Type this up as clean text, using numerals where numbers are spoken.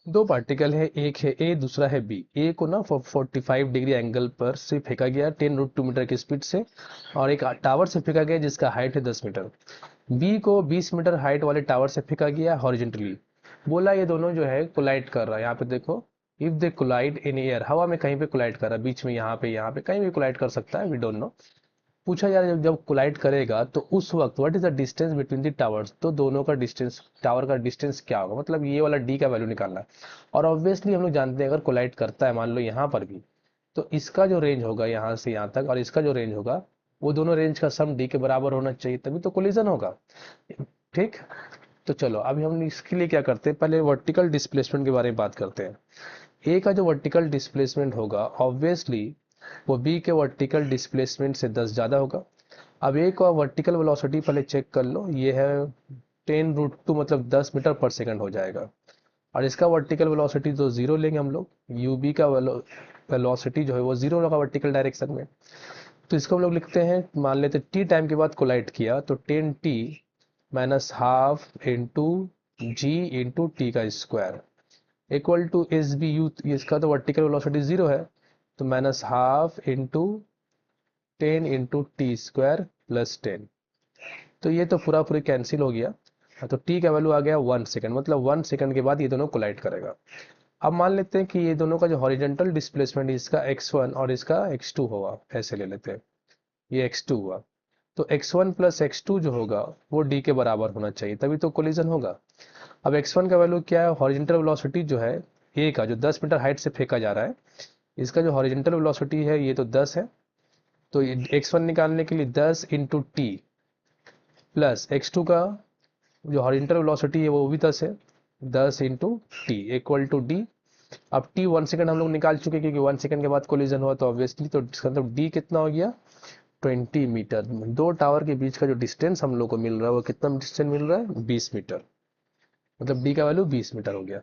दो पार्टिकल है, एक है ए दूसरा है बी। ए को ना 45 डिग्री एंगल पर से फेंका गया 10√2 मीटर की स्पीड से, और एक टावर से फेंका गया जिसका हाइट है 10 मीटर। बी को 20 मीटर हाइट वाले टावर से फेंका गया हॉरिजेंटली। बोला ये दोनों जो है कोलाइड कर रहा है, यहाँ पे देखो, if they collide in air, हवा में कहीं पे कोलाइड कर रहा है, बीच में यहाँ पे कहीं भी कोलाइड कर सकता है, वी डोंट नो। पूछा यार जब जब कोलाइड करेगा तो उस वक्त what is the distance between the towers, तो दोनों का डिस्टेंस, टावर का डिस्टेंस क्या होगा, मतलब ये वाला डी का वैल्यू निकालना है। और ऑब्वियसली हम लोग जानते हैं अगर कोलाइड करता है मान लो यहाँ पर भी, तो इसका जो रेंज होगा यहाँ से यहाँ तक और इसका जो रेंज होगा, वो दोनों रेंज का सम डी के बराबर होना चाहिए, तभी तो कोलिजन होगा। ठीक। तो चलो अभी हम इसके लिए क्या करते हैं, पहले वर्टिकल डिस्प्लेसमेंट के बारे में बात करते हैं। ए का जो वर्टिकल डिस्प्लेसमेंट होगा ऑब्वियसली वो बी के वर्टिकल डिस्प्लेसमेंट से 10 ज़्यादा होगा। अब ए का वर्टिकल वेलोसिटी पहले चेक कर लो, ये है 10√2, मतलब 10 मीटर पर सेकंड हो जाएगा। और इसका वर्टिकल वेलोसिटी तो जीरो लेंगे हम लोग, यू बी का वेलोसिटी जो है वो जीरो होगा वर्टिकल डायरेक्शन में। तो इसको हम लोग लिखते हैं, मान लेते टी टाइम के बाद कोलाइड किया तो 10t minus half into G into T का square equal to S B U. इसका तो वर्टिकल वेलोसिटी जीरो है, तो minus half into 10 into T square plus 10। तो ये तो पूरा पूरी कैंसिल हो गया। हाँ, तो टी का वैल्यू आ गया 1 सेकंड, मतलब 1 सेकंड के बाद ये दोनों कोलाइड करेगा। अब मान लेते हैं कि ये दोनों का जो हॉरिजेंटल डिस्प्लेसमेंट इसका x1 और इसका x2 होगा, ऐसे ले लेते हैं, ये x2 हुआ। तो x1 प्लस x2 जो होगा वो d के बराबर होना चाहिए, तभी तो कोलिजन होगा। अब x1 का वैल्यू क्या है, हॉरिजेंटल वेलोसिटी जो है a का, जो 10 मीटर हाइट से फेंका जा रहा है, इसका जो हॉरिजेंटल वेलोसिटी है ये तो 10 है। तो x1 निकालने के लिए 10 इंटू टी प्लस x2 का जो हॉरिजेंटल वेलोसिटी है वो भी 10 है, 10 into T equal to D. अब टी 1 सेकंड हम लोग निकाल चुके क्योंकि 1 सेकंड के बाद कोलिजन हुआ, तो ऑब्वियसली तो इसका मतलब डी कितना हो गया, 20 मीटर। दो टावर के बीच का जो डिस्टेंस हम लोग को मिल रहा है वो कितना डिस्टेंस मिल रहा है, 20 मीटर, मतलब डी का वैल्यू 20 मीटर हो गया।